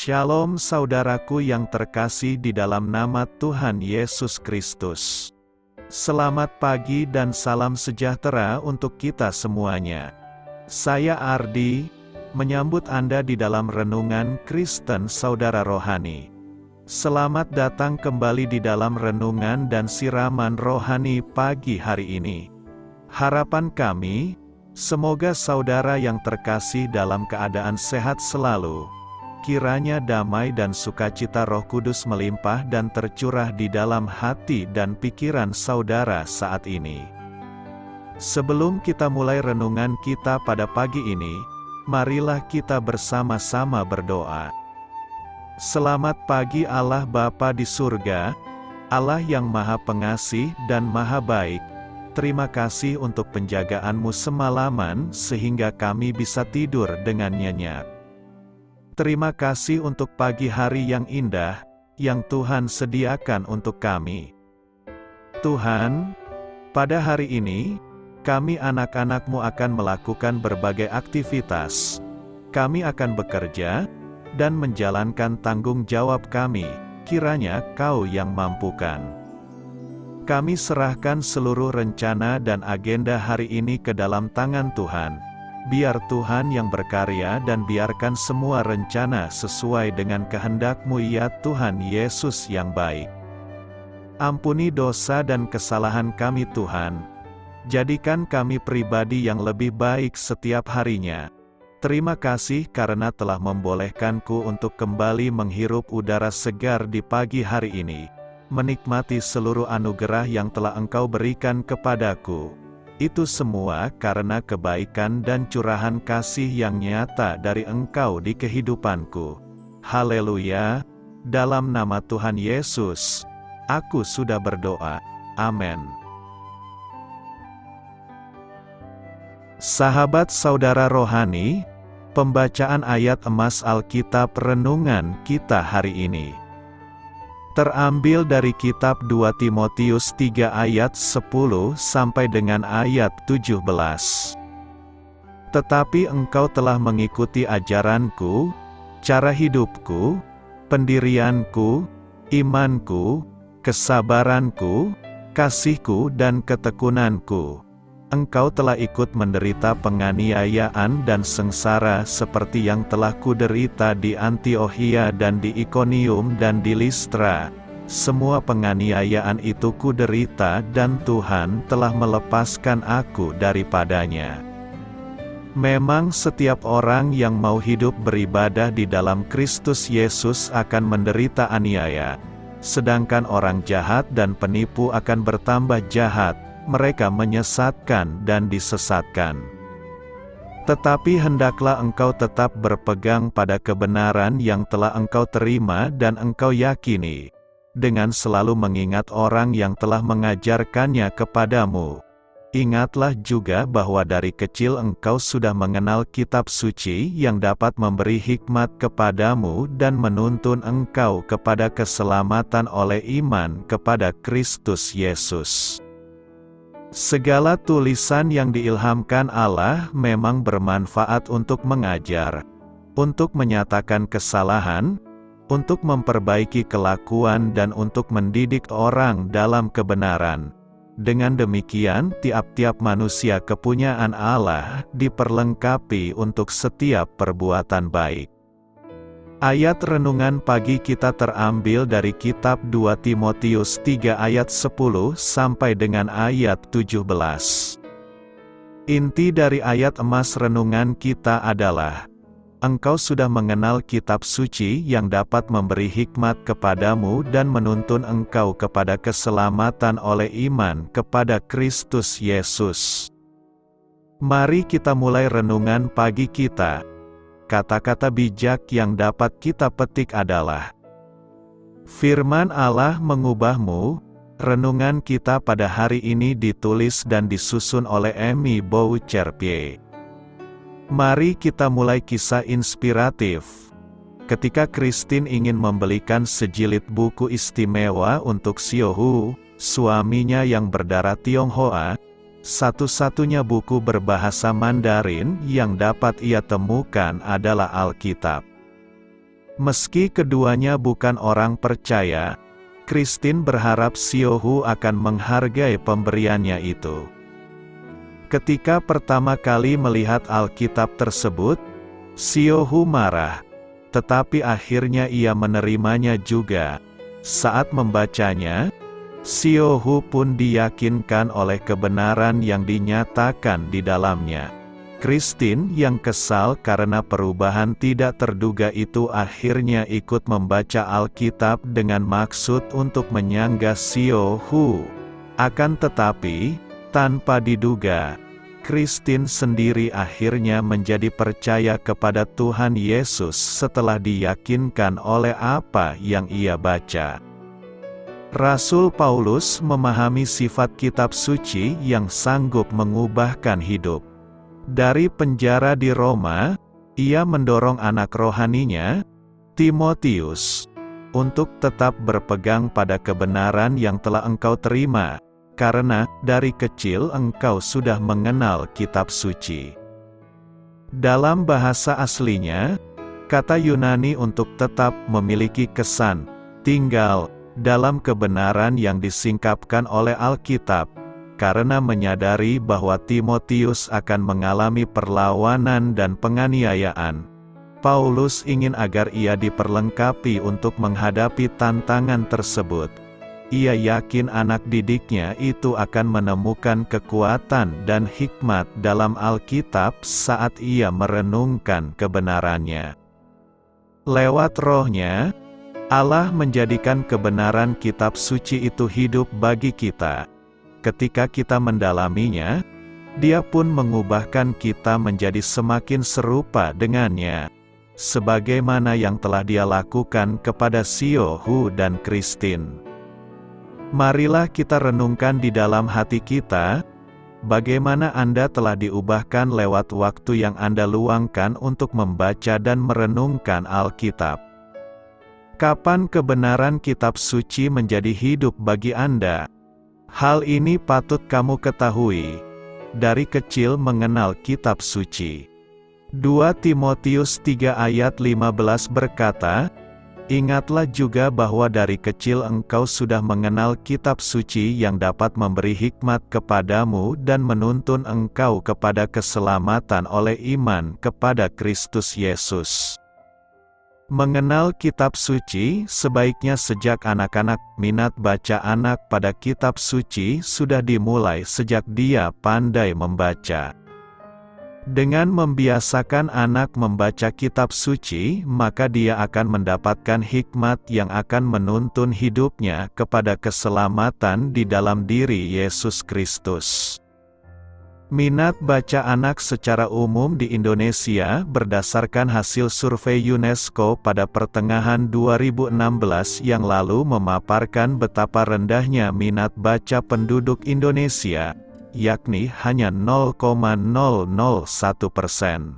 Shalom saudaraku yang terkasih di dalam nama Tuhan Yesus Kristus. Selamat pagi dan salam sejahtera untuk kita semuanya. Saya Ardi, menyambut Anda di dalam renungan Kristen Saudara Rohani. Selamat datang kembali di dalam renungan dan siraman rohani pagi hari ini. Harapan kami, semoga saudara yang terkasih dalam keadaan sehat selalu. Kiranya damai dan sukacita Roh Kudus melimpah dan tercurah di dalam hati dan pikiran saudara saat ini. Sebelum kita mulai renungan kita pada pagi ini, marilah kita bersama-sama berdoa. Selamat pagi Allah Bapa di surga, Allah yang Maha Pengasih dan Maha Baik. Terima kasih untuk penjagaan-Mu semalaman sehingga kami bisa tidur dengan nyenyak. Terima kasih untuk pagi hari yang indah, yang Tuhan sediakan untuk kami. Tuhan, pada hari ini, kami anak-anak-Mu akan melakukan berbagai aktivitas. Kami akan bekerja, dan menjalankan tanggung jawab kami, kiranya Kau yang mampukan. Kami serahkan seluruh rencana dan agenda hari ini ke dalam tangan Tuhan. Biar Tuhan yang berkarya dan biarkan semua rencana sesuai dengan kehendak-Mu ya Tuhan Yesus yang baik. Ampuni dosa dan kesalahan kami Tuhan. Jadikan kami pribadi yang lebih baik setiap harinya. Terima kasih karena telah membolehkanku untuk kembali menghirup udara segar di pagi hari ini. Menikmati seluruh anugerah yang telah Engkau berikan kepadaku. Itu semua karena kebaikan dan curahan kasih yang nyata dari Engkau di kehidupanku. Haleluya! Dalam nama Tuhan Yesus, aku sudah berdoa. Amin. Sahabat saudara rohani, pembacaan ayat emas Alkitab renungan kita hari ini terambil dari kitab 2 Timotius 3 ayat 10 sampai dengan ayat 17. Tetapi engkau telah mengikuti ajaranku, cara hidupku, pendirianku, imanku, kesabaranku, kasihku dan ketekunanku. Engkau telah ikut menderita penganiayaan dan sengsara seperti yang telah kuderita di Antiokhia dan di Ikonium dan di Listra. Semua penganiayaan itu kuderita dan Tuhan telah melepaskan aku daripadanya. Memang setiap orang yang mau hidup beribadah di dalam Kristus Yesus akan menderita aniaya. Sedangkan orang jahat dan penipu akan bertambah jahat. Mereka menyesatkan dan disesatkan. Tetapi hendaklah engkau tetap berpegang pada kebenaran yang telah engkau terima dan engkau yakini, dengan selalu mengingat orang yang telah mengajarkannya kepadamu. Ingatlah juga bahwa dari kecil engkau sudah mengenal kitab suci yang dapat memberi hikmat kepadamu dan menuntun engkau kepada keselamatan oleh iman kepada Kristus Yesus. Segala tulisan yang diilhamkan Allah memang bermanfaat untuk mengajar, untuk menyatakan kesalahan, untuk memperbaiki kelakuan dan untuk mendidik orang dalam kebenaran. Dengan demikian, tiap-tiap manusia kepunyaan Allah diperlengkapi untuk setiap perbuatan baik. Ayat renungan pagi kita terambil dari kitab 2 Timotius 3 ayat 10 sampai dengan ayat 17. Inti dari ayat emas renungan kita adalah, engkau sudah mengenal kitab suci yang dapat memberi hikmat kepadamu dan menuntun engkau kepada keselamatan oleh iman kepada Kristus Yesus. Mari kita mulai renungan pagi kita. Kata-kata bijak yang dapat kita petik adalah, firman Allah mengubahmu. Renungan kita pada hari ini ditulis dan disusun oleh Amy Boucherpie. Mari kita mulai kisah inspiratif. Ketika Christine ingin membelikan sejilid buku istimewa untuk Xiaohu, suaminya yang berdarah Tionghoa, satu-satunya buku berbahasa Mandarin yang dapat ia temukan adalah Alkitab. Meski keduanya bukan orang percaya, Christine berharap Xiaohu akan menghargai pemberiannya itu. Ketika pertama kali melihat Alkitab tersebut, Xiaohu marah, tetapi akhirnya ia menerimanya juga. Saat membacanya, Xiaohu pun diyakinkan oleh kebenaran yang dinyatakan di dalamnya. Christine yang kesal karena perubahan tidak terduga itu akhirnya ikut membaca Alkitab dengan maksud untuk menyanggah Xiaohu. Akan tetapi, tanpa diduga, Christine sendiri akhirnya menjadi percaya kepada Tuhan Yesus setelah diyakinkan oleh apa yang ia baca. Rasul Paulus memahami sifat kitab suci yang sanggup mengubahkan hidup. Dari penjara di Roma, ia mendorong anak rohaninya, Timotius, untuk tetap berpegang pada kebenaran yang telah engkau terima, karena dari kecil engkau sudah mengenal kitab suci. Dalam bahasa aslinya, kata Yunani untuk tetap memiliki kesan, tinggal, dalam kebenaran yang disingkapkan oleh Alkitab, karena menyadari bahwa Timotius akan mengalami perlawanan dan penganiayaan. Paulus ingin agar ia diperlengkapi untuk menghadapi tantangan tersebut. Ia yakin anak didiknya itu akan menemukan kekuatan dan hikmat dalam Alkitab saat ia merenungkan kebenarannya. Lewat Roh-Nya, Allah menjadikan kebenaran kitab suci itu hidup bagi kita. Ketika kita mendalaminya, Dia pun mengubahkan kita menjadi semakin serupa dengannya, sebagaimana yang telah Dia lakukan kepada Xiaohu dan Christine. Marilah kita renungkan di dalam hati kita, bagaimana Anda telah diubahkan lewat waktu yang Anda luangkan untuk membaca dan merenungkan Alkitab. Kapan kebenaran kitab suci menjadi hidup bagi Anda? Hal ini patut kamu ketahui, dari kecil mengenal kitab suci. 2 Timotius 3 ayat 15 berkata, ingatlah juga bahwa dari kecil engkau sudah mengenal kitab suci yang dapat memberi hikmat kepadamu dan menuntun engkau kepada keselamatan oleh iman kepada Kristus Yesus. Mengenal kitab suci sebaiknya sejak anak-anak. Minat baca anak pada kitab suci sudah dimulai sejak dia pandai membaca. Dengan membiasakan anak membaca kitab suci, maka dia akan mendapatkan hikmat yang akan menuntun hidupnya kepada keselamatan di dalam diri Yesus Kristus. Minat baca anak secara umum di Indonesia berdasarkan hasil survei UNESCO pada pertengahan 2016 yang lalu memaparkan betapa rendahnya minat baca penduduk Indonesia, yakni hanya 0,001%.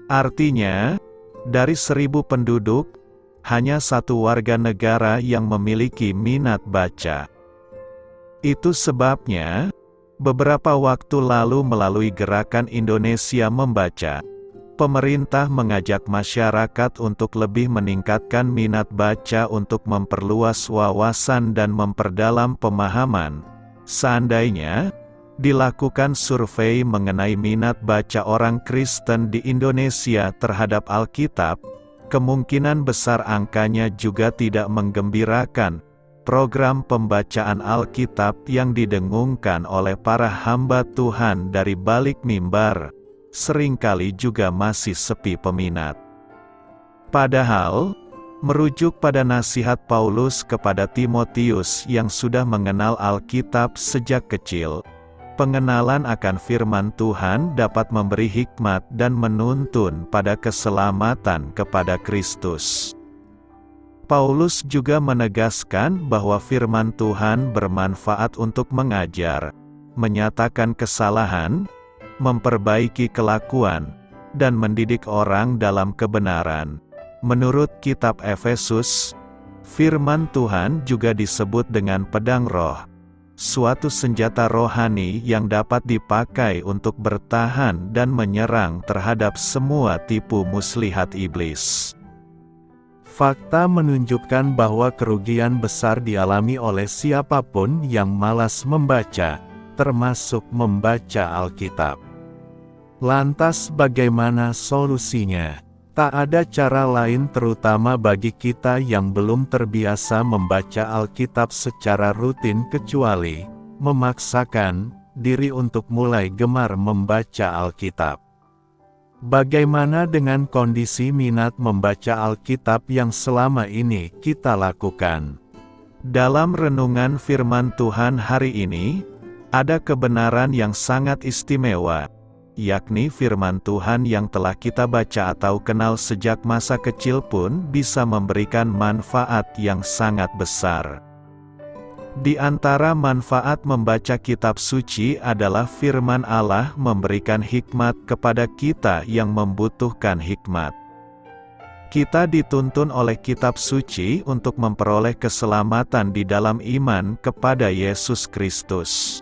Artinya, dari 1.000 penduduk, hanya 1 warga negara yang memiliki minat baca. Itu sebabnya, beberapa waktu lalu melalui gerakan Indonesia Membaca, pemerintah mengajak masyarakat untuk lebih meningkatkan minat baca untuk memperluas wawasan dan memperdalam pemahaman. Seandainya dilakukan survei mengenai minat baca orang Kristen di Indonesia terhadap Alkitab, kemungkinan besar angkanya juga tidak menggembirakan. Program pembacaan Alkitab yang didengungkan oleh para hamba Tuhan dari balik mimbar, seringkali juga masih sepi peminat. Padahal, merujuk pada nasihat Paulus kepada Timotius yang sudah mengenal Alkitab sejak kecil, pengenalan akan firman Tuhan dapat memberi hikmat dan menuntun pada keselamatan kepada Kristus. Paulus juga menegaskan bahwa firman Tuhan bermanfaat untuk mengajar, menyatakan kesalahan, memperbaiki kelakuan, dan mendidik orang dalam kebenaran. Menurut kitab Efesus, firman Tuhan juga disebut dengan pedang roh, suatu senjata rohani yang dapat dipakai untuk bertahan dan menyerang terhadap semua tipu muslihat iblis. Fakta menunjukkan bahwa kerugian besar dialami oleh siapapun yang malas membaca, termasuk membaca Alkitab. Lantas bagaimana solusinya? Tak ada cara lain terutama bagi kita yang belum terbiasa membaca Alkitab secara rutin kecuali memaksakan diri untuk mulai gemar membaca Alkitab. Bagaimana dengan kondisi minat membaca Alkitab yang selama ini kita lakukan? Dalam renungan firman Tuhan hari ini, ada kebenaran yang sangat istimewa, yakni firman Tuhan yang telah kita baca atau kenal sejak masa kecil pun bisa memberikan manfaat yang sangat besar. Di antara manfaat membaca kitab suci adalah firman Allah memberikan hikmat kepada kita yang membutuhkan hikmat. Kita dituntun oleh kitab suci untuk memperoleh keselamatan di dalam iman kepada Yesus Kristus.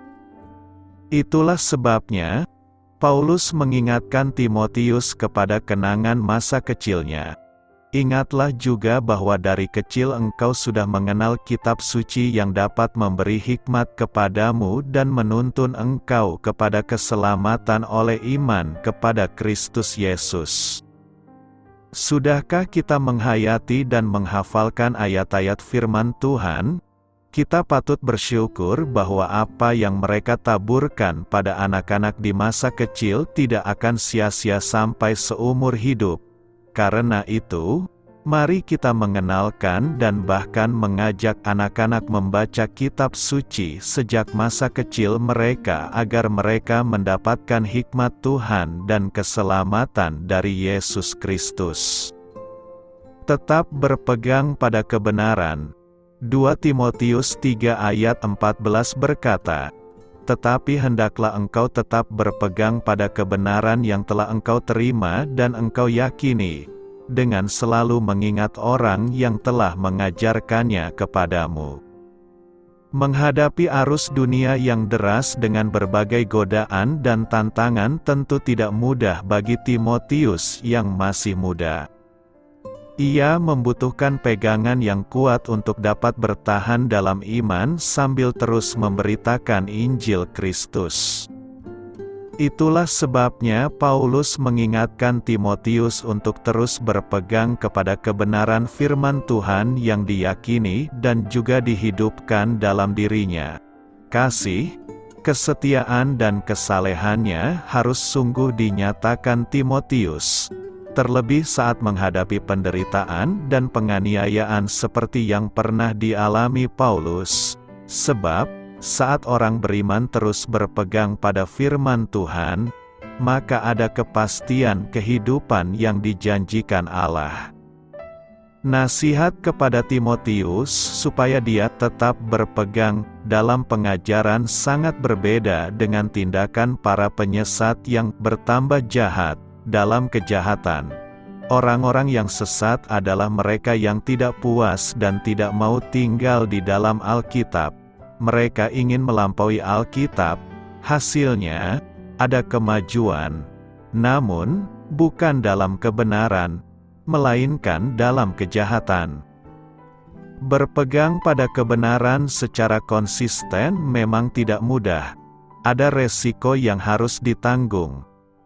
Itulah sebabnya, Paulus mengingatkan Timotius kepada kenangan masa kecilnya. Ingatlah juga bahwa dari kecil engkau sudah mengenal kitab suci yang dapat memberi hikmat kepadamu dan menuntun engkau kepada keselamatan oleh iman kepada Kristus Yesus. Sudahkah kita menghayati dan menghafalkan ayat-ayat firman Tuhan? Kita patut bersyukur bahwa apa yang mereka taburkan pada anak-anak di masa kecil tidak akan sia-sia sampai seumur hidup. Karena itu, mari kita mengenalkan dan bahkan mengajak anak-anak membaca kitab suci sejak masa kecil mereka agar mereka mendapatkan hikmat Tuhan dan keselamatan dari Yesus Kristus. Tetap berpegang pada kebenaran. 2 Timotius 3 ayat 14 berkata, "Tetapi hendaklah engkau tetap berpegang pada kebenaran yang telah engkau terima dan engkau yakini, dengan selalu mengingat orang yang telah mengajarkannya kepadamu." Menghadapi arus dunia yang deras dengan berbagai godaan dan tantangan tentu tidak mudah bagi Timotius yang masih muda. Ia membutuhkan pegangan yang kuat untuk dapat bertahan dalam iman sambil terus memberitakan Injil Kristus. Itulah sebabnya Paulus mengingatkan Timotius untuk terus berpegang kepada kebenaran firman Tuhan yang diyakini dan juga dihidupkan dalam dirinya. Kasih, kesetiaan dan kesalehannya harus sungguh dinyatakan Timotius. Terlebih saat menghadapi penderitaan dan penganiayaan seperti yang pernah dialami Paulus. Sebab, saat orang beriman terus berpegang pada firman Tuhan, maka ada kepastian kehidupan yang dijanjikan Allah. Nasihat kepada Timotius supaya dia tetap berpegang dalam pengajaran sangat berbeda dengan tindakan para penyesat yang bertambah jahat dalam kejahatan. Orang-orang yang sesat adalah mereka yang tidak puas dan tidak mau tinggal di dalam Alkitab. Mereka ingin melampaui Alkitab, hasilnya ada kemajuan, namun bukan dalam kebenaran, melainkan dalam kejahatan. Berpegang pada kebenaran secara konsisten memang tidak mudah. Ada resiko yang harus ditanggung.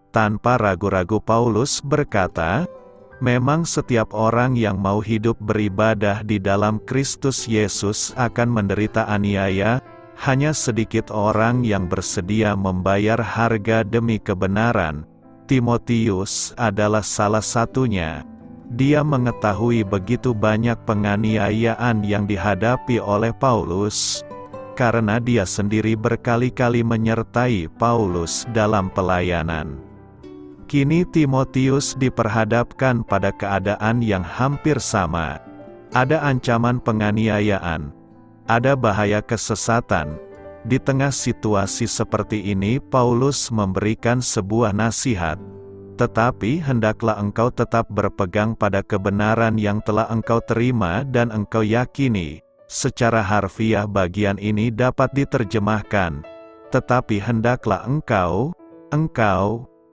Tanpa ragu-ragu Paulus berkata, memang setiap orang yang mau hidup beribadah di dalam Kristus Yesus akan menderita aniaya, hanya sedikit orang yang bersedia membayar harga demi kebenaran. Timotius adalah salah satunya. Dia mengetahui begitu banyak penganiayaan yang dihadapi oleh Paulus, karena dia sendiri berkali-kali menyertai Paulus dalam pelayanan. Kini Timotius diperhadapkan pada keadaan yang hampir sama. Ada ancaman penganiayaan, ada bahaya kesesatan. Di tengah situasi seperti ini Paulus memberikan sebuah nasihat. Tetapi hendaklah engkau tetap berpegang pada kebenaran yang telah engkau terima dan engkau yakini. Secara harfiah bagian ini dapat diterjemahkan, tetapi hendaklah engkau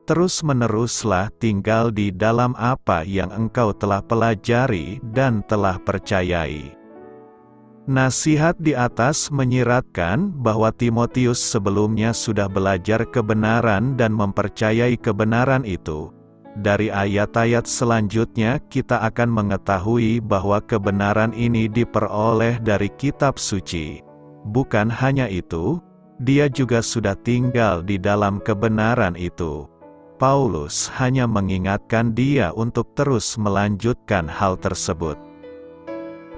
Terus-meneruslah tinggal di dalam apa yang engkau telah pelajari dan telah percayai. Nasihat di atas menyiratkan bahwa Timotius sebelumnya sudah belajar kebenaran dan mempercayai kebenaran itu. Dari ayat-ayat selanjutnya kita akan mengetahui bahwa kebenaran ini diperoleh dari kitab suci. Bukan hanya itu, dia juga sudah tinggal di dalam kebenaran itu. Paulus hanya mengingatkan dia untuk terus melanjutkan hal tersebut.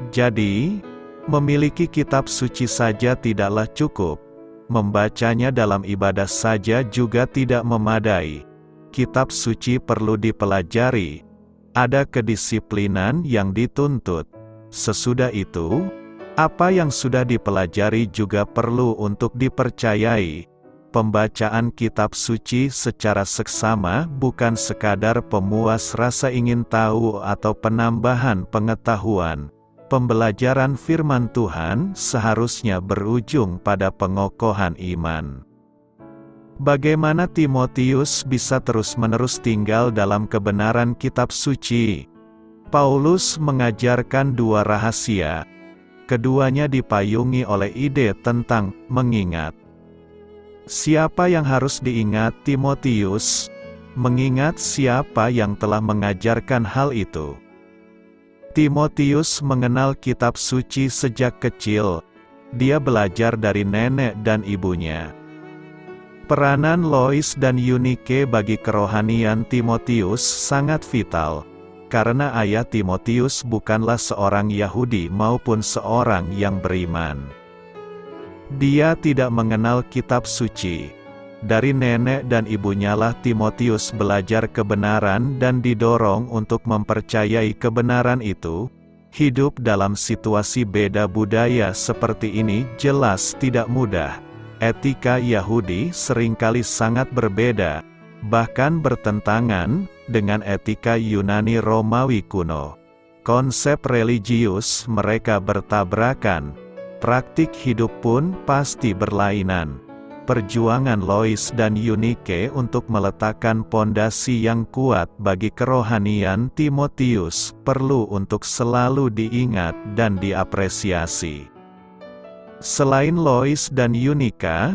Jadi, memiliki kitab suci saja tidaklah cukup. Membacanya dalam ibadah saja juga tidak memadai. Kitab suci perlu dipelajari. Ada kedisiplinan yang dituntut. Sesudah itu, apa yang sudah dipelajari juga perlu untuk dipercayai. Pembacaan kitab suci secara seksama bukan sekadar pemuas rasa ingin tahu atau penambahan pengetahuan. Pembelajaran firman Tuhan seharusnya berujung pada pengokohan iman. Bagaimana Timotius bisa terus-menerus tinggal dalam kebenaran kitab suci? Paulus mengajarkan dua rahasia. Keduanya dipayungi oleh ide tentang mengingat. Siapa yang harus diingat Timotius? Mengingat siapa yang telah mengajarkan hal itu. Timotius mengenal kitab suci sejak kecil. Dia belajar dari nenek dan ibunya. Peranan Lois dan Eunike bagi kerohanian Timotius sangat vital, karena ayah Timotius bukanlah seorang Yahudi maupun seorang yang beriman. Dia tidak mengenal kitab suci. Dari nenek dan ibunyalah Timotius belajar kebenaran dan didorong untuk mempercayai kebenaran itu. Hidup dalam situasi beda budaya seperti ini jelas tidak mudah. Etika Yahudi seringkali sangat berbeda, bahkan bertentangan dengan etika Yunani Romawi kuno. Konsep religius mereka bertabrakan. Praktik hidup pun pasti berlainan. Perjuangan Lois dan Eunike untuk meletakkan pondasi yang kuat bagi kerohanian Timotius perlu untuk selalu diingat dan diapresiasi. Selain Lois dan Eunike,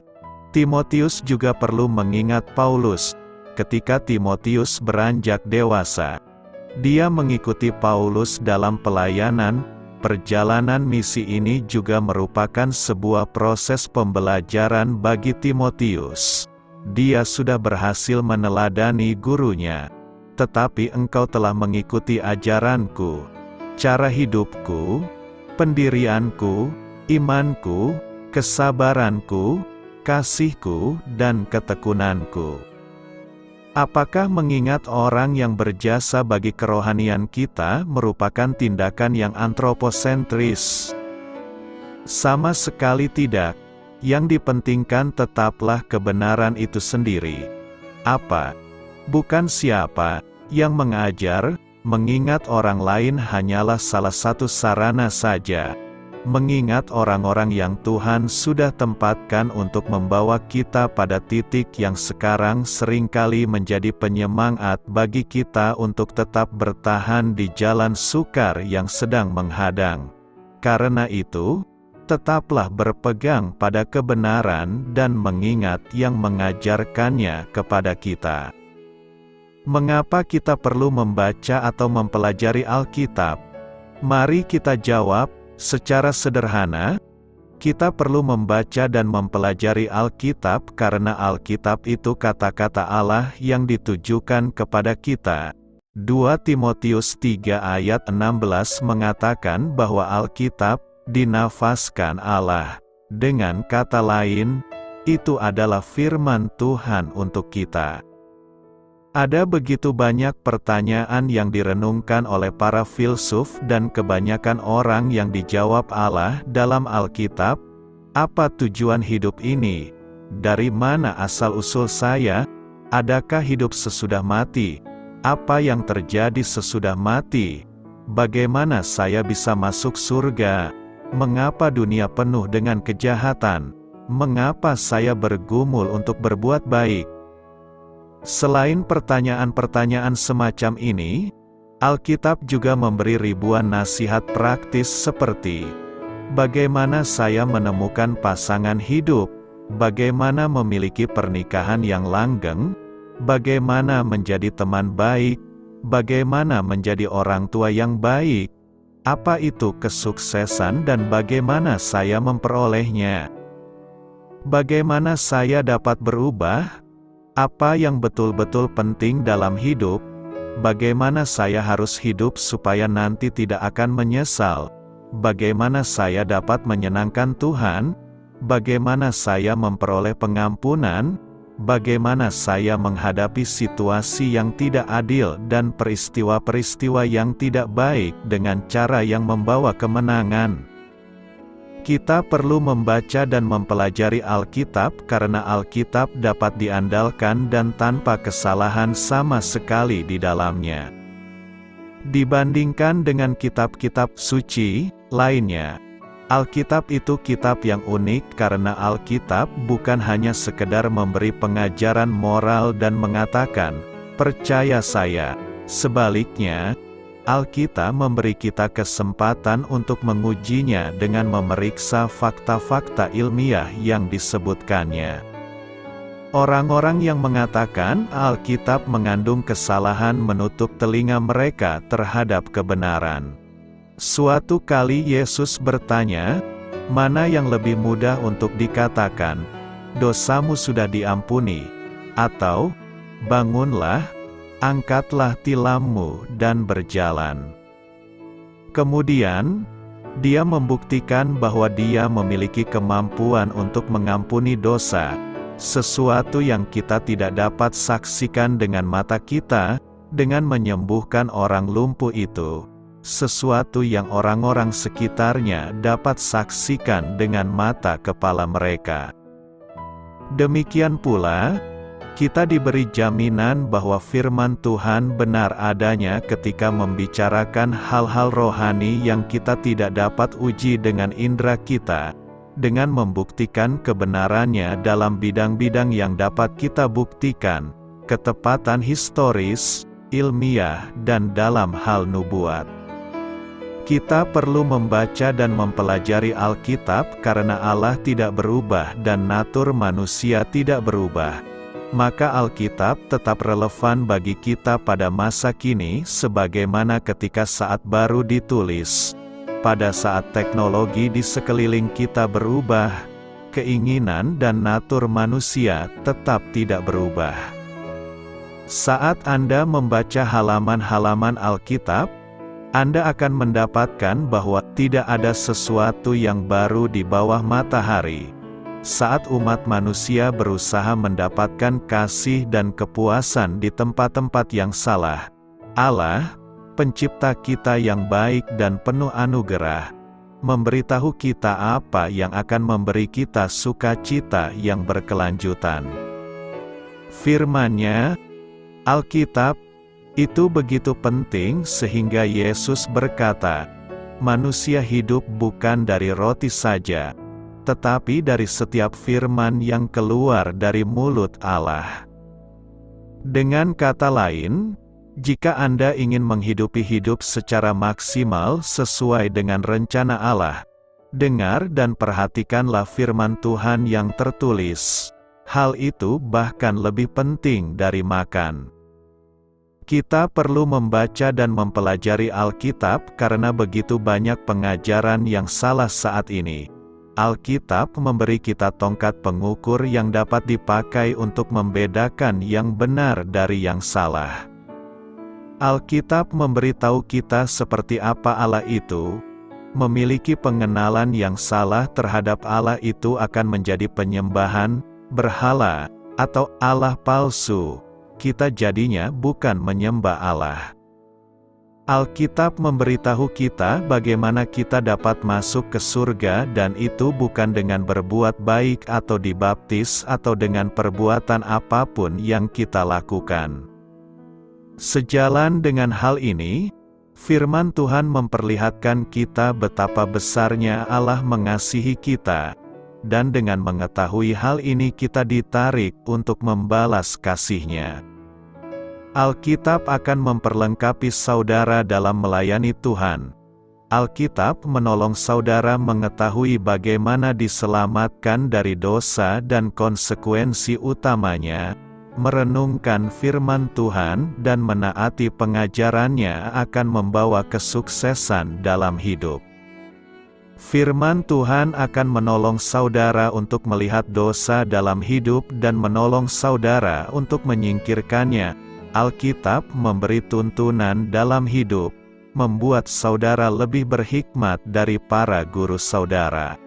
Timotius juga perlu mengingat Paulus. Ketika Timotius beranjak dewasa, dia mengikuti Paulus dalam pelayanan. Perjalanan misi ini juga merupakan sebuah proses pembelajaran bagi Timotius. Dia sudah berhasil meneladani gurunya. Tetapi engkau telah mengikuti ajaranku, cara hidupku, pendirianku, imanku, kesabaranku, kasihku, dan ketekunanku. Apakah mengingat orang yang berjasa bagi kerohanian kita merupakan tindakan yang antroposentris? Sama sekali tidak. Yang dipentingkan tetaplah kebenaran itu sendiri. Apa? Bukan siapa yang mengajar. Mengingat orang lain hanyalah salah satu sarana saja. Mengingat orang-orang yang Tuhan sudah tempatkan untuk membawa kita pada titik yang sekarang seringkali menjadi penyemangat bagi kita untuk tetap bertahan di jalan sukar yang sedang menghadang. Karena itu, tetaplah berpegang pada kebenaran dan mengingat yang mengajarkannya kepada kita. Mengapa kita perlu membaca atau mempelajari Alkitab? Mari kita jawab. Secara sederhana, kita perlu membaca dan mempelajari Alkitab karena Alkitab itu kata-kata Allah yang ditujukan kepada kita. 2 Timotius 3 ayat 16 mengatakan bahwa Alkitab dinafaskan Allah. Dengan kata lain, itu adalah firman Tuhan untuk kita. Ada begitu banyak pertanyaan yang direnungkan oleh para filsuf dan kebanyakan orang yang dijawab Allah dalam Alkitab. Apa tujuan hidup ini? Dari mana asal-usul saya? Adakah hidup sesudah mati? Apa yang terjadi sesudah mati? Bagaimana saya bisa masuk surga? Mengapa dunia penuh dengan kejahatan? Mengapa saya bergumul untuk berbuat baik? Selain pertanyaan-pertanyaan semacam ini, Alkitab juga memberi ribuan nasihat praktis seperti bagaimana saya menemukan pasangan hidup, bagaimana memiliki pernikahan yang langgeng, bagaimana menjadi teman baik, bagaimana menjadi orang tua yang baik, apa itu kesuksesan dan bagaimana saya memperolehnya, bagaimana saya dapat berubah, apa yang betul-betul penting dalam hidup, bagaimana saya harus hidup supaya nanti tidak akan menyesal, bagaimana saya dapat menyenangkan Tuhan, bagaimana saya memperoleh pengampunan, bagaimana saya menghadapi situasi yang tidak adil dan peristiwa-peristiwa yang tidak baik dengan cara yang membawa kemenangan. Kita perlu membaca dan mempelajari Alkitab karena Alkitab dapat diandalkan dan tanpa kesalahan sama sekali di dalamnya. Dibandingkan dengan kitab-kitab suci lainnya, Alkitab itu kitab yang unik karena Alkitab bukan hanya sekedar memberi pengajaran moral dan mengatakan, "Percaya saya." Sebaliknya, Alkitab memberi kita kesempatan untuk mengujinya dengan memeriksa fakta-fakta ilmiah yang disebutkannya. Orang-orang yang mengatakan Alkitab mengandung kesalahan menutup telinga mereka terhadap kebenaran. Suatu kali Yesus bertanya, "Mana yang lebih mudah untuk dikatakan, 'Dosamu sudah diampuni,' atau 'Bangunlah, angkatlah tilammu dan berjalan'?" Kemudian, dia membuktikan bahwa dia memiliki kemampuan untuk mengampuni dosa, sesuatu yang kita tidak dapat saksikan dengan mata kita, dengan menyembuhkan orang lumpuh itu, sesuatu yang orang-orang sekitarnya dapat saksikan dengan mata kepala mereka. Demikian pula, kita diberi jaminan bahwa firman Tuhan benar adanya ketika membicarakan hal-hal rohani yang kita tidak dapat uji dengan indera kita, dengan membuktikan kebenarannya dalam bidang-bidang yang dapat kita buktikan, ketepatan historis, ilmiah, dan dalam hal nubuat. Kita perlu membaca dan mempelajari Alkitab karena Allah tidak berubah dan natur manusia tidak berubah. Maka Alkitab tetap relevan bagi kita pada masa kini sebagaimana ketika saat baru ditulis. Pada saat teknologi di sekeliling kita berubah, keinginan dan natur manusia tetap tidak berubah. Saat Anda membaca halaman-halaman Alkitab, Anda akan mendapatkan bahwa tidak ada sesuatu yang baru di bawah matahari. Saat umat manusia berusaha mendapatkan kasih dan kepuasan di tempat-tempat yang salah, Allah, pencipta kita yang baik dan penuh anugerah, memberitahu kita apa yang akan memberi kita sukacita yang berkelanjutan. Firman-Nya, Alkitab, itu begitu penting sehingga Yesus berkata, "Manusia hidup bukan dari roti saja, tetapi dari setiap firman yang keluar dari mulut Allah." Dengan kata lain, jika Anda ingin menghidupi hidup secara maksimal sesuai dengan rencana Allah, dengar dan perhatikanlah firman Tuhan yang tertulis. Hal itu bahkan lebih penting dari makan. Kita perlu membaca dan mempelajari Alkitab karena begitu banyak pengajaran yang salah saat ini. Alkitab memberi kita tongkat pengukur yang dapat dipakai untuk membedakan yang benar dari yang salah. Alkitab memberitahu kita seperti apa Allah itu. Memiliki pengenalan yang salah terhadap Allah itu akan menjadi penyembahan, berhala, atau Allah palsu. Kita jadinya bukan menyembah Allah. Alkitab memberitahu kita bagaimana kita dapat masuk ke surga dan itu bukan dengan berbuat baik atau dibaptis atau dengan perbuatan apapun yang kita lakukan. Sejalan dengan hal ini, firman Tuhan memperlihatkan kita betapa besarnya Allah mengasihi kita, dan dengan mengetahui hal ini kita ditarik untuk membalas kasih-Nya. Alkitab akan memperlengkapi saudara dalam melayani Tuhan. Alkitab menolong saudara mengetahui bagaimana diselamatkan dari dosa dan konsekuensi utamanya, merenungkan firman Tuhan dan menaati pengajarannya akan membawa kesuksesan dalam hidup. Firman Tuhan akan menolong saudara untuk melihat dosa dalam hidup dan menolong saudara untuk menyingkirkannya. Alkitab memberi tuntunan dalam hidup, membuat saudara lebih berhikmat dari para guru saudara.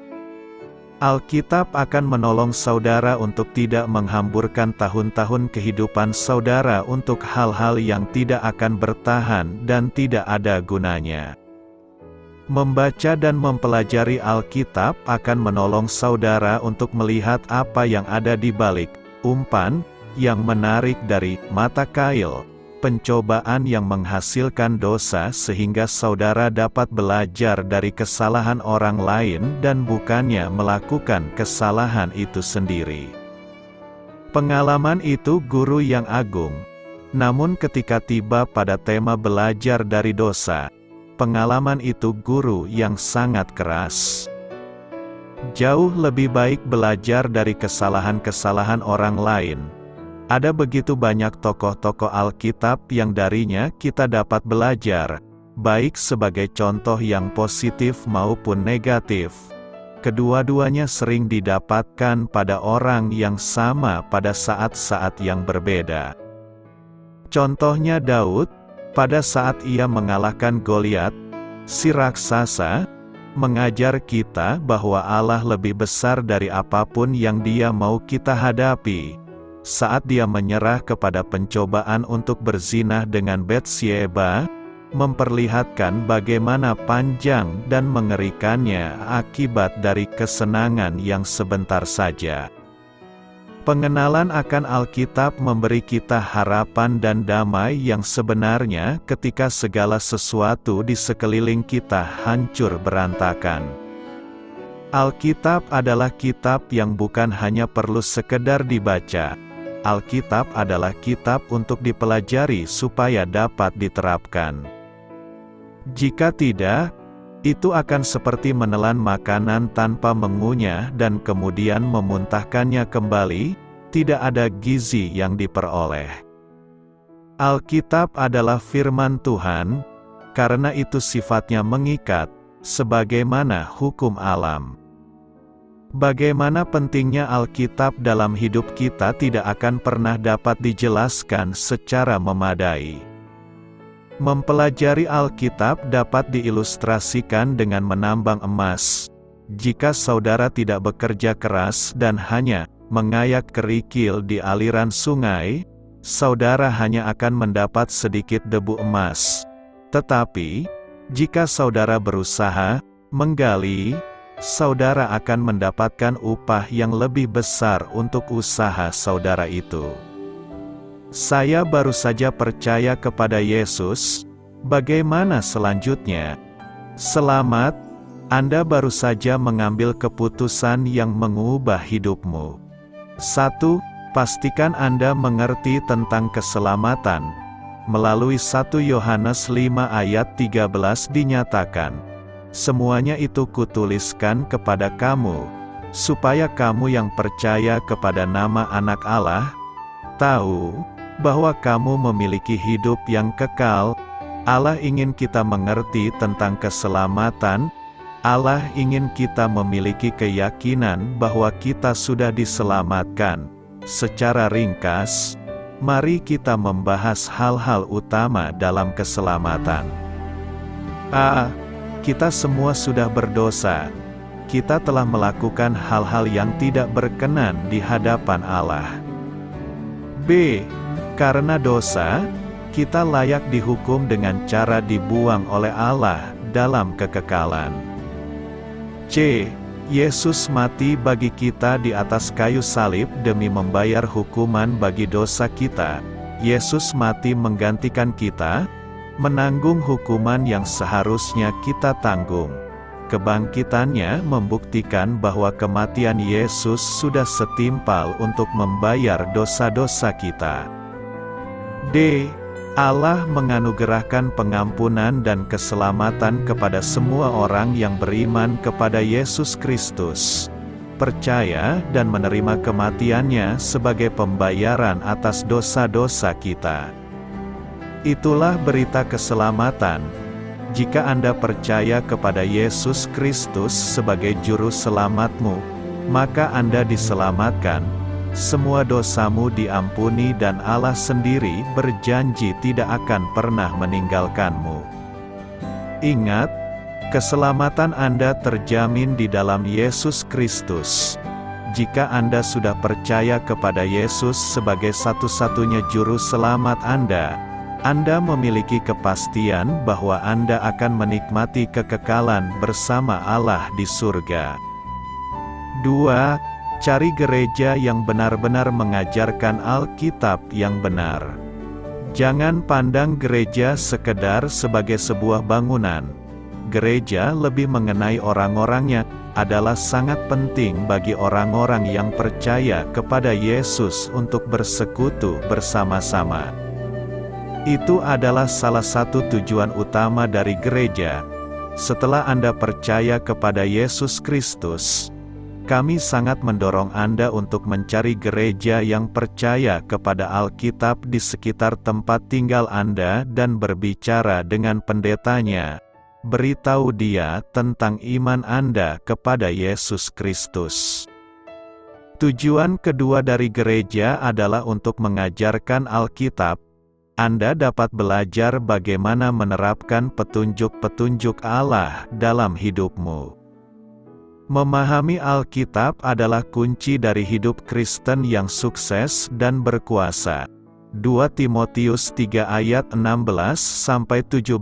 Alkitab akan menolong saudara untuk tidak menghamburkan tahun-tahun kehidupan saudara untuk hal-hal yang tidak akan bertahan dan tidak ada gunanya. Membaca dan mempelajari Alkitab akan menolong saudara untuk melihat apa yang ada di balik umpan yang menarik dari mata kail, pencobaan yang menghasilkan dosa sehingga saudara dapat belajar dari kesalahan orang lain dan bukannya melakukan kesalahan itu sendiri. Pengalaman itu guru yang agung. Namun ketika tiba pada tema belajar dari dosa, pengalaman itu guru yang sangat keras. Jauh lebih baik belajar dari kesalahan-kesalahan orang lain. Ada begitu banyak tokoh-tokoh Alkitab yang darinya kita dapat belajar, baik sebagai contoh yang positif maupun negatif. Kedua-duanya sering didapatkan pada orang yang sama pada saat-saat yang berbeda. Contohnya Daud, pada saat ia mengalahkan Goliat, si raksasa, mengajar kita bahwa Allah lebih besar dari apapun yang Dia mau kita hadapi. Saat dia menyerah kepada pencobaan untuk berzinah dengan Batsyeba, memperlihatkan bagaimana panjang dan mengerikannya akibat dari kesenangan yang sebentar saja. Pengenalan akan Alkitab memberi kita harapan dan damai yang sebenarnya ketika segala sesuatu di sekeliling kita hancur berantakan. Alkitab adalah kitab yang bukan hanya perlu sekedar dibaca. Alkitab adalah kitab untuk dipelajari supaya dapat diterapkan. Jika tidak, itu akan seperti menelan makanan tanpa mengunyah dan kemudian memuntahkannya kembali, tidak ada gizi yang diperoleh. Alkitab adalah firman Tuhan, karena itu sifatnya mengikat, sebagaimana hukum alam. Bagaimana pentingnya Alkitab dalam hidup kita tidak akan pernah dapat dijelaskan secara memadai. Mempelajari Alkitab dapat diilustrasikan dengan menambang emas. Jika saudara tidak bekerja keras dan hanya mengayak kerikil di aliran sungai, saudara hanya akan mendapat sedikit debu emas. Tetapi, jika saudara berusaha menggali, saudara akan mendapatkan upah yang lebih besar untuk usaha saudara itu. Saya baru saja percaya kepada Yesus. Bagaimana selanjutnya? Selamat, Anda baru saja mengambil keputusan yang mengubah hidupmu. 1. Pastikan Anda mengerti tentang keselamatan. Melalui 1 Yohanes 5 ayat 13 dinyatakan, "Semuanya itu kutuliskan kepada kamu, supaya kamu yang percaya kepada nama Anak Allah, tahu bahwa kamu memiliki hidup yang kekal." Allah ingin kita mengerti tentang keselamatan. Allah ingin kita memiliki keyakinan bahwa kita sudah diselamatkan. Secara ringkas, mari kita membahas hal-hal utama dalam keselamatan. Kita semua sudah berdosa. Kita telah melakukan hal-hal yang tidak berkenan di hadapan Allah. B. Karena dosa, kita layak dihukum dengan cara dibuang oleh Allah dalam kekekalan. C. Yesus mati bagi kita di atas kayu salib demi membayar hukuman bagi dosa kita. Yesus mati menggantikan kita, menanggung hukuman yang seharusnya kita tanggung. Kebangkitannya membuktikan bahwa kematian Yesus sudah setimpal untuk membayar dosa-dosa kita. D. Allah menganugerahkan pengampunan dan keselamatan kepada semua orang yang beriman kepada Yesus Kristus, percaya dan menerima kematiannya sebagai pembayaran atas dosa-dosa kita. Itulah berita keselamatan. Jika Anda percaya kepada Yesus Kristus sebagai juru selamatmu, maka Anda diselamatkan, semua dosamu diampuni dan Allah sendiri berjanji tidak akan pernah meninggalkanmu. Ingat, keselamatan Anda terjamin di dalam Yesus Kristus. Jika Anda sudah percaya kepada Yesus sebagai satu-satunya juru selamat Anda memiliki kepastian bahwa Anda akan menikmati kekekalan bersama Allah di surga. 2. Cari gereja yang benar-benar mengajarkan Alkitab yang benar. Jangan pandang gereja sekedar sebagai sebuah bangunan. Gereja lebih mengenai orang-orangnya, adalah sangat penting bagi orang-orang yang percaya kepada Yesus untuk bersekutu bersama-sama. Itu adalah salah satu tujuan utama dari gereja. Setelah Anda percaya kepada Yesus Kristus, kami sangat mendorong Anda untuk mencari gereja yang percaya kepada Alkitab di sekitar tempat tinggal Anda dan berbicara dengan pendetanya. Beritahu dia tentang iman Anda kepada Yesus Kristus. Tujuan kedua dari gereja adalah untuk mengajarkan Alkitab. Anda dapat belajar bagaimana menerapkan petunjuk-petunjuk Allah dalam hidupmu. Memahami Alkitab adalah kunci dari hidup Kristen yang sukses dan berkuasa. 2 Timotius 3 ayat 16-17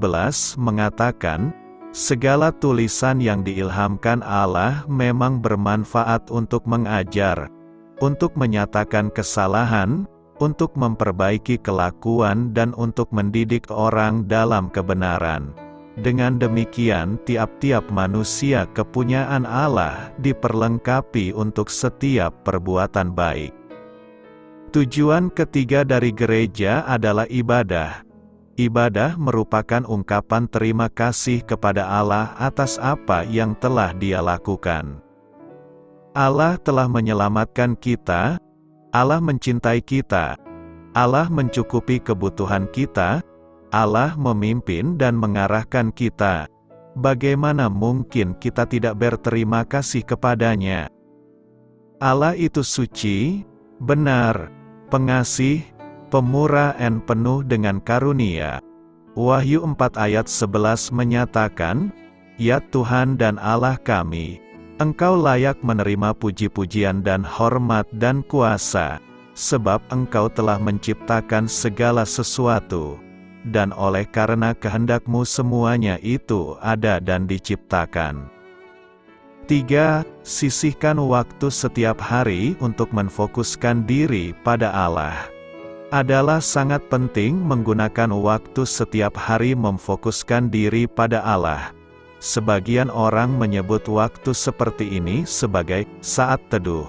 mengatakan, segala tulisan yang diilhamkan Allah memang bermanfaat untuk mengajar, untuk menyatakan kesalahan, untuk memperbaiki kelakuan dan untuk mendidik orang dalam kebenaran. Dengan demikian tiap-tiap manusia kepunyaan Allah diperlengkapi untuk setiap perbuatan baik. Tujuan ketiga dari gereja adalah ibadah. Ibadah merupakan ungkapan terima kasih kepada Allah atas apa yang telah Dia lakukan. Allah telah menyelamatkan kita, Allah mencintai kita, Allah mencukupi kebutuhan kita, Allah memimpin dan mengarahkan kita. Bagaimana mungkin kita tidak berterima kasih kepadanya? Allah itu suci, benar, pengasih, pemurah dan penuh dengan karunia. Wahyu 4 ayat 11 menyatakan, ya Tuhan dan Allah kami, Engkau layak menerima puji-pujian dan hormat dan kuasa, sebab Engkau telah menciptakan segala sesuatu. Dan oleh karena kehendak-Mu semuanya itu ada dan diciptakan. 3. Sisihkan waktu setiap hari untuk memfokuskan diri pada Allah. Adalah sangat penting menggunakan waktu setiap hari memfokuskan diri pada Allah. Sebagian orang menyebut waktu seperti ini sebagai saat teduh.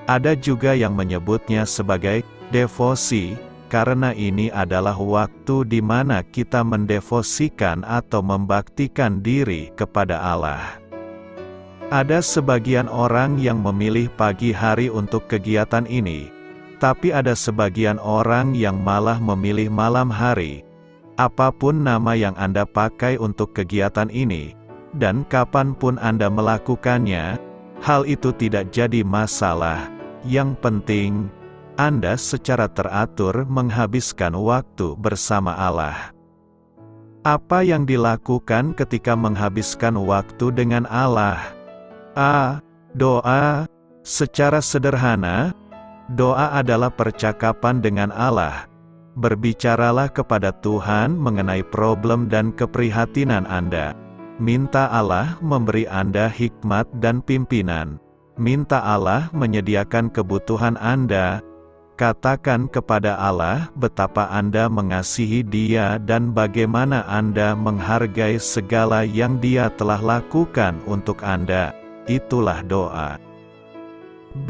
Ada juga yang menyebutnya sebagai devosi, karena ini adalah waktu di mana kita mendevosikan atau membaktikan diri kepada Allah. Ada sebagian orang yang memilih pagi hari untuk kegiatan ini, tapi ada sebagian orang yang malah memilih malam hari. Apapun nama yang Anda pakai untuk kegiatan ini, dan kapanpun Anda melakukannya, hal itu tidak jadi masalah. Yang penting, Anda secara teratur menghabiskan waktu bersama Allah. Apa yang dilakukan ketika menghabiskan waktu dengan Allah? A. Doa. Secara sederhana, doa adalah percakapan dengan Allah. Berbicaralah kepada Tuhan mengenai problem dan keprihatinan Anda. Minta Allah memberi Anda hikmat dan pimpinan. Minta Allah menyediakan kebutuhan Anda. Katakan kepada Allah betapa Anda mengasihi Dia dan bagaimana Anda menghargai segala yang Dia telah lakukan untuk Anda. Itulah doa.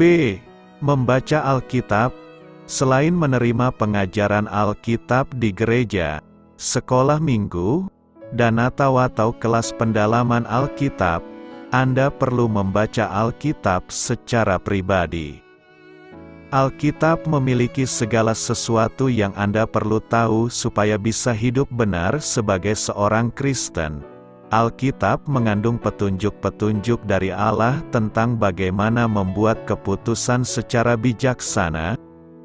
B. Membaca Alkitab. Selain menerima pengajaran Alkitab di gereja, sekolah minggu, dan atau kelas pendalaman Alkitab, Anda perlu membaca Alkitab secara pribadi. Alkitab memiliki segala sesuatu yang Anda perlu tahu supaya bisa hidup benar sebagai seorang Kristen. Alkitab mengandung petunjuk-petunjuk dari Allah tentang bagaimana membuat keputusan secara bijaksana,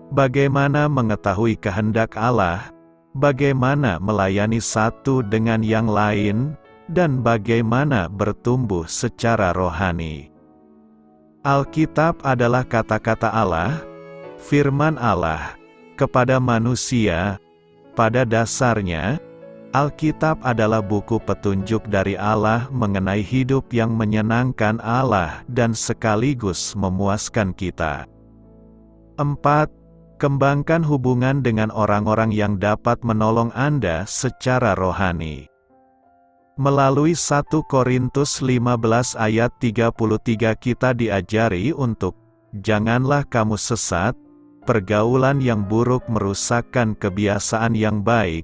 bagaimana mengetahui kehendak Allah, bagaimana melayani satu dengan yang lain, dan bagaimana bertumbuh secara rohani. Alkitab adalah kata-kata Allah, firman Allah, kepada manusia. Pada dasarnya, Alkitab adalah buku petunjuk dari Allah mengenai hidup yang menyenangkan Allah dan sekaligus memuaskan kita. 4. Kembangkan hubungan dengan orang-orang yang dapat menolong Anda secara rohani. Melalui 1 Korintus 15 ayat 33 kita diajari untuk, janganlah kamu sesat, pergaulan yang buruk merusakkan kebiasaan yang baik.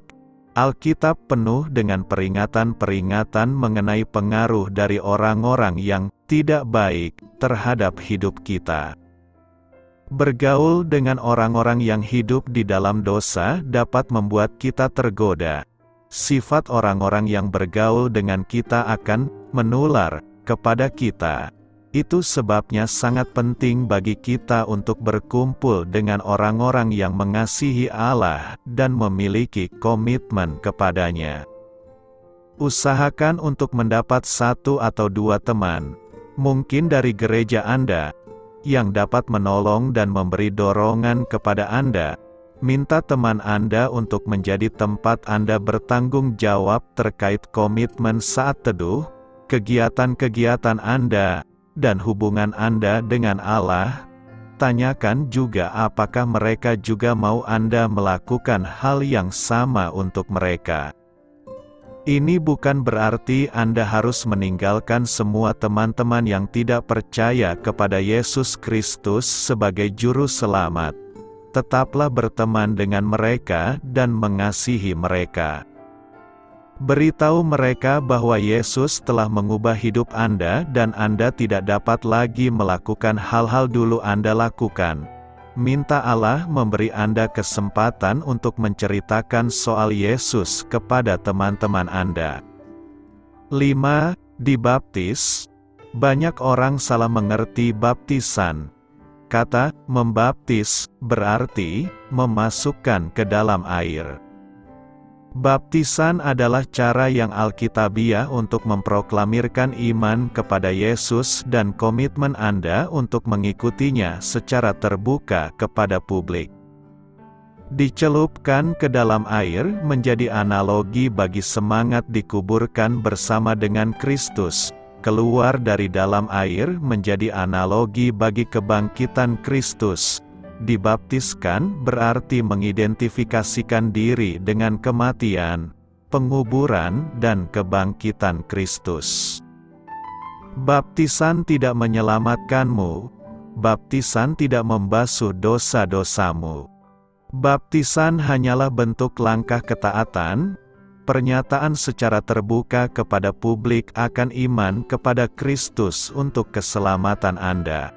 Alkitab penuh dengan peringatan-peringatan mengenai pengaruh dari orang-orang yang tidak baik terhadap hidup kita. Bergaul dengan orang-orang yang hidup di dalam dosa dapat membuat kita tergoda. Sifat orang-orang yang bergaul dengan kita akan menular kepada kita. Itu sebabnya sangat penting bagi kita untuk berkumpul dengan orang-orang yang mengasihi Allah dan memiliki komitmen kepadanya. Usahakan untuk mendapat 1 atau 2 teman, mungkin dari gereja Anda, yang dapat menolong dan memberi dorongan kepada Anda. Minta teman Anda untuk menjadi tempat Anda bertanggung jawab terkait komitmen saat teduh, kegiatan-kegiatan Anda, dan hubungan Anda dengan Allah. Tanyakan juga apakah mereka juga mau Anda melakukan hal yang sama untuk mereka. Ini bukan berarti Anda harus meninggalkan semua teman-teman yang tidak percaya kepada Yesus Kristus sebagai juru selamat. Tetaplah berteman dengan mereka dan mengasihi mereka. Beritahu mereka bahwa Yesus telah mengubah hidup Anda dan Anda tidak dapat lagi melakukan hal-hal dulu Anda lakukan. Minta Allah memberi Anda kesempatan untuk menceritakan soal Yesus kepada teman-teman Anda. 5. Dibaptis. Banyak orang salah mengerti baptisan. Kata membaptis berarti memasukkan ke dalam air. Baptisan adalah cara yang alkitabiah untuk memproklamirkan iman kepada Yesus dan komitmen Anda untuk mengikutinya secara terbuka kepada publik. Dicelupkan ke dalam air menjadi analogi bagi semangat dikuburkan bersama dengan Kristus. Keluar dari dalam air menjadi analogi bagi kebangkitan Kristus. Dibaptiskan berarti mengidentifikasikan diri dengan kematian, penguburan, dan kebangkitan Kristus. Baptisan tidak menyelamatkanmu. Baptisan tidak membasuh dosa-dosamu. Baptisan hanyalah bentuk langkah ketaatan, pernyataan secara terbuka kepada publik akan iman kepada Kristus untuk keselamatan Anda.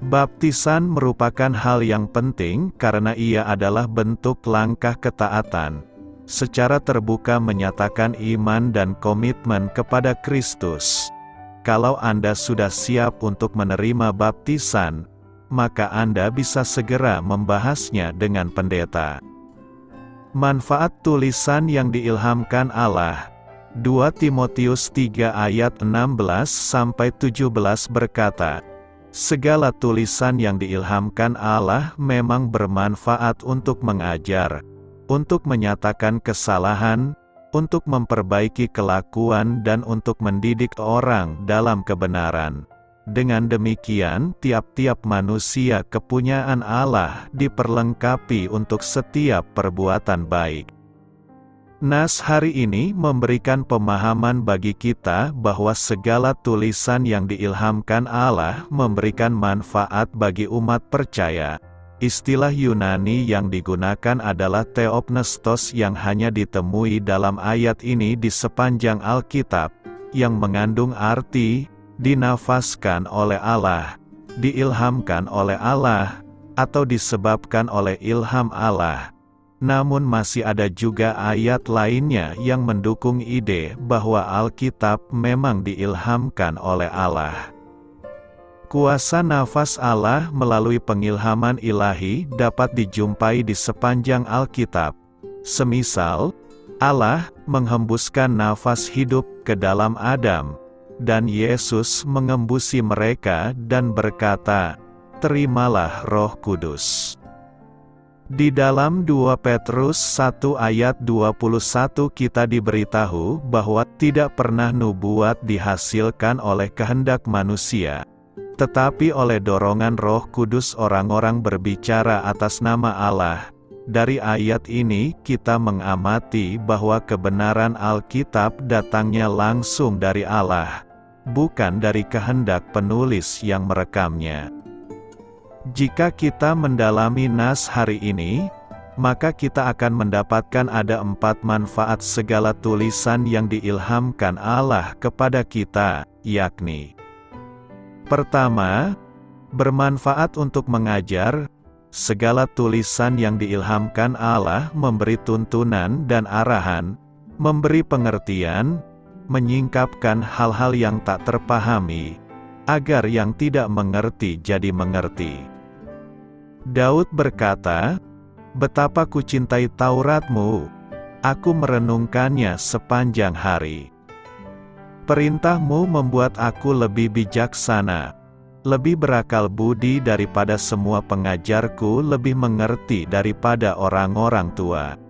Baptisan merupakan hal yang penting karena ia adalah bentuk langkah ketaatan, secara terbuka menyatakan iman dan komitmen kepada Kristus. Kalau Anda sudah siap untuk menerima baptisan, maka Anda bisa segera membahasnya dengan pendeta. Manfaat tulisan yang diilhamkan Allah. 2 Timotius 3 ayat 16-17 berkata, segala tulisan yang diilhamkan Allah memang bermanfaat untuk mengajar, untuk menyatakan kesalahan, untuk memperbaiki kelakuan dan untuk mendidik orang dalam kebenaran. Dengan demikian, tiap-tiap manusia kepunyaan Allah diperlengkapi untuk setiap perbuatan baik. Nas hari ini memberikan pemahaman bagi kita bahwa segala tulisan yang diilhamkan Allah memberikan manfaat bagi umat percaya. Istilah Yunani yang digunakan adalah theopnestos yang hanya ditemui dalam ayat ini di sepanjang Alkitab, yang mengandung arti, dinafaskan oleh Allah, diilhamkan oleh Allah, atau disebabkan oleh ilham Allah. Namun masih ada juga ayat lainnya yang mendukung ide bahwa Alkitab memang diilhamkan oleh Allah. Kuasa nafas Allah melalui pengilhaman ilahi dapat dijumpai di sepanjang Alkitab. Semisal, Allah menghembuskan nafas hidup ke dalam Adam, dan Yesus mengembusi mereka dan berkata, "Terimalah Roh Kudus." Di dalam 2 Petrus 1 ayat 21 kita diberitahu bahwa tidak pernah nubuat dihasilkan oleh kehendak manusia, tetapi oleh dorongan Roh Kudus orang-orang berbicara atas nama Allah. Dari ayat ini kita mengamati bahwa kebenaran Alkitab datangnya langsung dari Allah, bukan dari kehendak penulis yang merekamnya. Jika kita mendalami nas hari ini, maka kita akan mendapatkan ada 4 manfaat segala tulisan yang diilhamkan Allah kepada kita, yakni: pertama, bermanfaat untuk mengajar. Segala tulisan yang diilhamkan Allah memberi tuntunan dan arahan, memberi pengertian, menyingkapkan hal-hal yang tak terpahami, agar yang tidak mengerti jadi mengerti. Daud berkata, "Betapa kucintai Taurat-Mu, aku merenungkannya sepanjang hari. Perintah-Mu membuat aku lebih bijaksana, lebih berakal budi daripada semua pengajarku, lebih mengerti daripada orang-orang tua."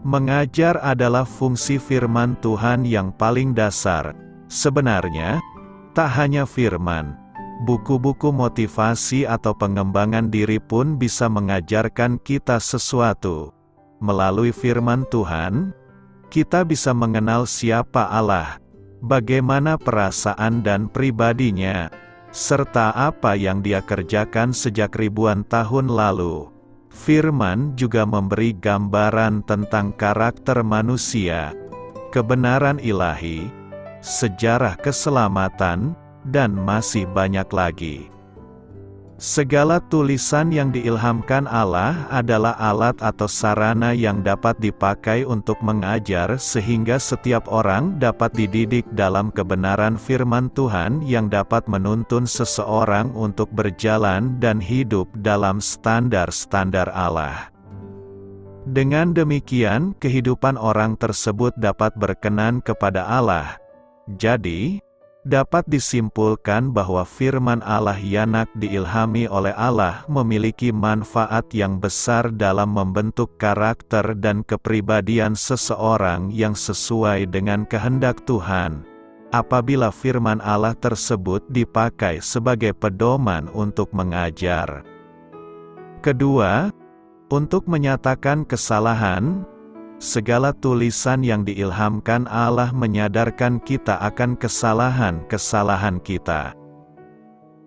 Mengajar adalah fungsi firman Tuhan yang paling dasar. Sebenarnya, tak hanya firman, buku-buku motivasi atau pengembangan diri pun bisa mengajarkan kita sesuatu. Melalui firman Tuhan, kita bisa mengenal siapa Allah, bagaimana perasaan dan pribadinya, serta apa yang Dia kerjakan sejak ribuan tahun lalu. Firman juga memberi gambaran tentang karakter manusia, kebenaran ilahi, sejarah keselamatan, dan masih banyak lagi. Segala tulisan yang diilhamkan Allah adalah alat atau sarana yang dapat dipakai untuk mengajar sehingga setiap orang dapat dididik dalam kebenaran firman Tuhan yang dapat menuntun seseorang untuk berjalan dan hidup dalam standar-standar Allah. Dengan demikian, kehidupan orang tersebut dapat berkenan kepada Allah. Jadi, dapat disimpulkan bahwa firman Allah yang diilhami oleh Allah memiliki manfaat yang besar dalam membentuk karakter dan kepribadian seseorang yang sesuai dengan kehendak Tuhan, apabila firman Allah tersebut dipakai sebagai pedoman untuk mengajar. Kedua, untuk menyatakan kesalahan. Segala tulisan yang diilhamkan Allah menyadarkan kita akan kesalahan-kesalahan kita.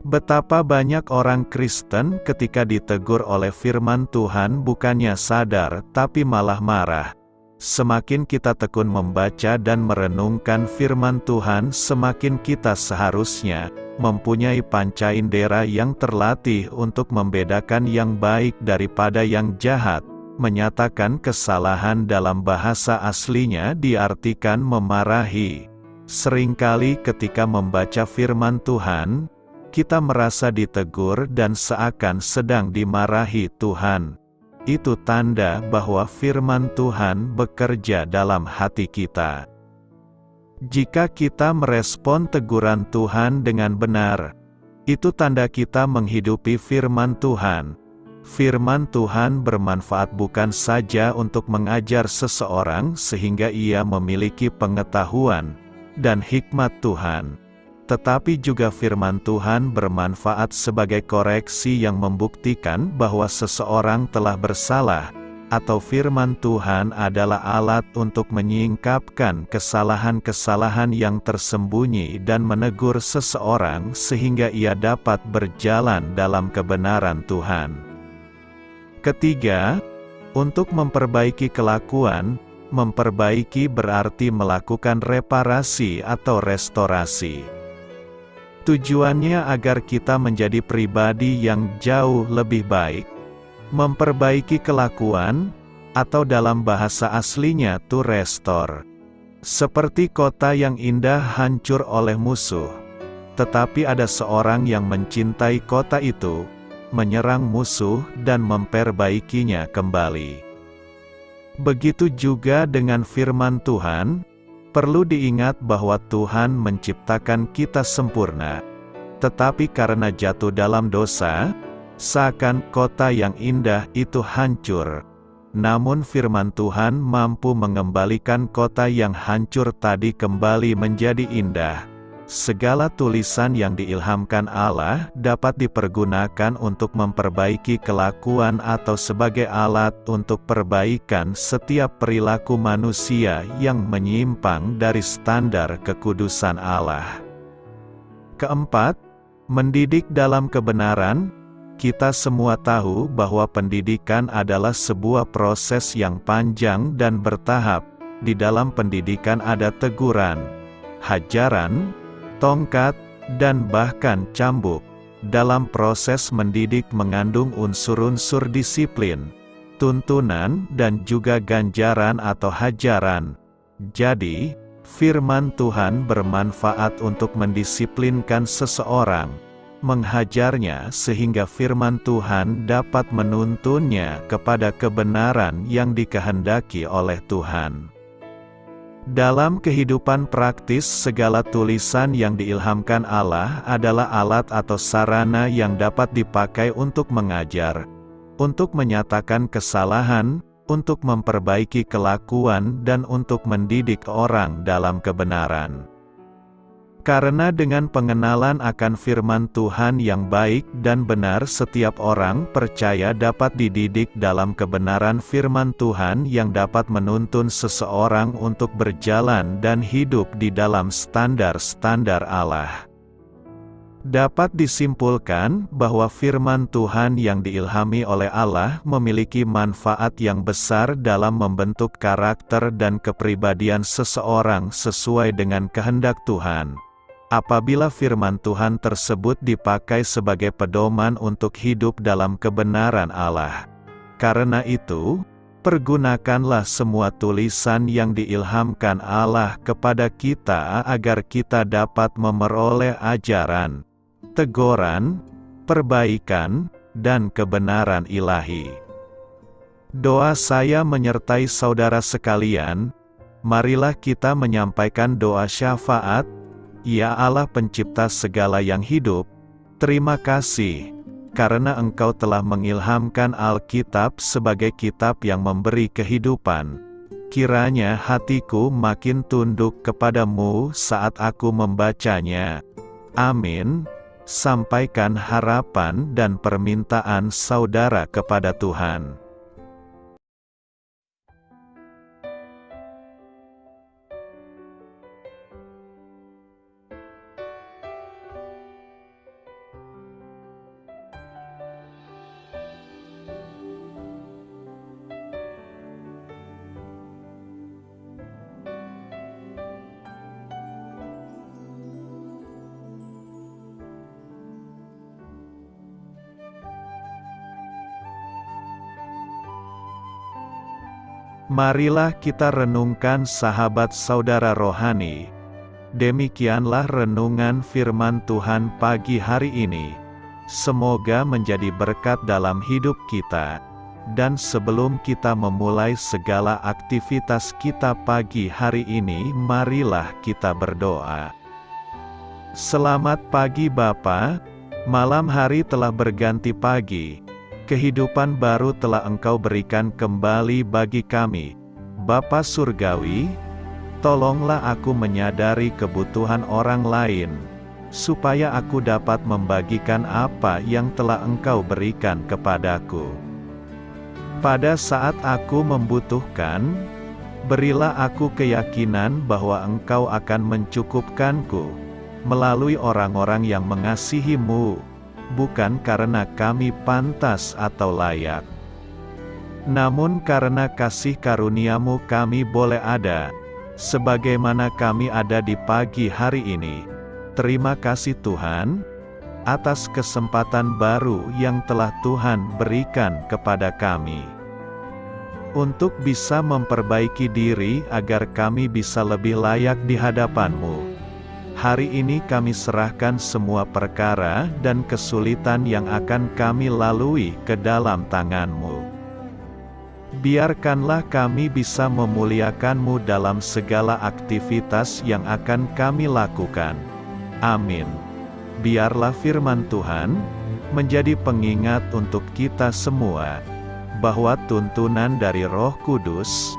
Betapa banyak orang Kristen ketika ditegur oleh firman Tuhan bukannya sadar tapi malah marah. Semakin kita tekun membaca dan merenungkan firman Tuhan, semakin kita seharusnya mempunyai panca indera yang terlatih untuk membedakan yang baik daripada yang jahat. Menyatakan kesalahan dalam bahasa aslinya diartikan memarahi. Seringkali ketika membaca firman Tuhan, kita merasa ditegur dan seakan sedang dimarahi Tuhan. Itu tanda bahwa firman Tuhan bekerja dalam hati kita. Jika kita merespon teguran Tuhan dengan benar, itu tanda kita menghidupi firman Tuhan. Firman Tuhan bermanfaat bukan saja untuk mengajar seseorang sehingga ia memiliki pengetahuan dan hikmat Tuhan, tetapi juga firman Tuhan bermanfaat sebagai koreksi yang membuktikan bahwa seseorang telah bersalah, atau firman Tuhan adalah alat untuk menyingkapkan kesalahan-kesalahan yang tersembunyi dan menegur seseorang sehingga ia dapat berjalan dalam kebenaran Tuhan. Ketiga, untuk memperbaiki kelakuan. Memperbaiki berarti melakukan reparasi atau restorasi. Tujuannya agar kita menjadi pribadi yang jauh lebih baik. Memperbaiki kelakuan, atau dalam bahasa aslinya to restore. Seperti kota yang indah hancur oleh musuh. Tetapi ada seorang yang mencintai kota itu, menyerang musuh dan memperbaikinya kembali. Begitu juga dengan firman Tuhan, perlu diingat bahwa Tuhan menciptakan kita sempurna. Tetapi karena jatuh dalam dosa, seakan kota yang indah itu hancur. Namun firman Tuhan mampu mengembalikan kota yang hancur tadi kembali menjadi indah. Segala tulisan yang diilhamkan Allah dapat dipergunakan untuk memperbaiki kelakuan atau sebagai alat untuk perbaikan setiap perilaku manusia yang menyimpang dari standar kekudusan Allah. Keempat, mendidik dalam kebenaran. Kita semua tahu bahwa pendidikan adalah sebuah proses yang panjang dan bertahap. Di dalam pendidikan ada teguran, hajaran, tongkat, dan bahkan cambuk. Dalam proses mendidik mengandung unsur-unsur disiplin, tuntunan, dan juga ganjaran atau hajaran. Jadi, firman Tuhan bermanfaat untuk mendisiplinkan seseorang, menghajarnya sehingga firman Tuhan dapat menuntunnya kepada kebenaran yang dikehendaki oleh Tuhan. Dalam kehidupan praktis, segala tulisan yang diilhamkan Allah adalah alat atau sarana yang dapat dipakai untuk mengajar, untuk menyatakan kesalahan, untuk memperbaiki kelakuan, dan untuk mendidik orang dalam kebenaran. Karena dengan pengenalan akan firman Tuhan yang baik dan benar, setiap orang percaya dapat dididik dalam kebenaran firman Tuhan yang dapat menuntun seseorang untuk berjalan dan hidup di dalam standar-standar Allah. Dapat disimpulkan bahwa firman Tuhan yang diilhami oleh Allah memiliki manfaat yang besar dalam membentuk karakter dan kepribadian seseorang sesuai dengan kehendak Tuhan. Apabila firman Tuhan tersebut dipakai sebagai pedoman untuk hidup dalam kebenaran Allah. Karena itu, pergunakanlah semua tulisan yang diilhamkan Allah kepada kita agar kita dapat memperoleh ajaran, teguran, perbaikan, dan kebenaran ilahi. Doa saya menyertai saudara sekalian. Marilah kita menyampaikan doa syafaat. Ya Allah pencipta segala yang hidup, terima kasih, karena Engkau telah mengilhamkan Alkitab sebagai kitab yang memberi kehidupan. Kiranya hatiku makin tunduk kepadamu saat aku membacanya. Amin. Sampaikan harapan dan permintaan saudara kepada Tuhan. Marilah kita renungkan sahabat saudara rohani. Demikianlah renungan firman Tuhan pagi hari ini. Semoga menjadi berkat dalam hidup kita. Dan sebelum kita memulai segala aktivitas kita pagi hari ini, marilah kita berdoa. Selamat pagi Bapa, malam hari telah berganti pagi. Kehidupan baru telah Engkau berikan kembali bagi kami. Bapa Surgawi, tolonglah aku menyadari kebutuhan orang lain, supaya aku dapat membagikan apa yang telah Engkau berikan kepadaku. Pada saat aku membutuhkan, berilah aku keyakinan bahwa Engkau akan mencukupkanku, melalui orang-orang yang mengasihi-Mu, bukan karena kami pantas atau layak, Namun karena kasih karunia-Mu kami boleh ada, sebagaimana kami ada di pagi hari ini. Terima kasih Tuhan, atas kesempatan baru yang telah Tuhan berikan kepada kami. Untuk bisa memperbaiki diri agar kami bisa lebih layak di hadapan-Mu. Hari ini kami serahkan semua perkara dan kesulitan yang akan kami lalui ke dalam tangan-Mu. Biarkanlah kami bisa memuliakan-Mu dalam segala aktivitas yang akan kami lakukan. Amin. Biarlah firman Tuhan menjadi pengingat untuk kita semua, bahwa tuntunan dari Roh Kudus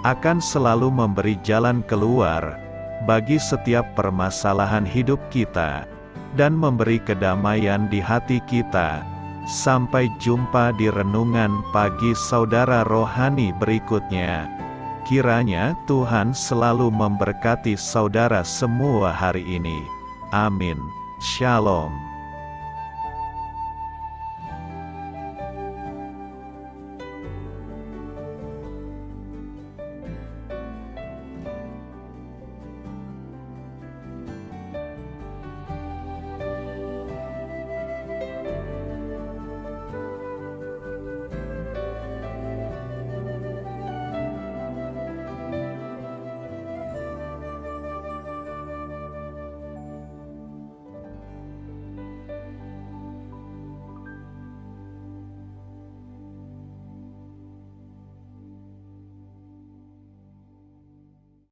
akan selalu memberi jalan keluar bagi setiap permasalahan hidup kita, dan memberi kedamaian di hati kita. Sampai jumpa di renungan pagi saudara rohani berikutnya. Kiranya Tuhan selalu memberkati saudara semua hari ini. Amin. Shalom.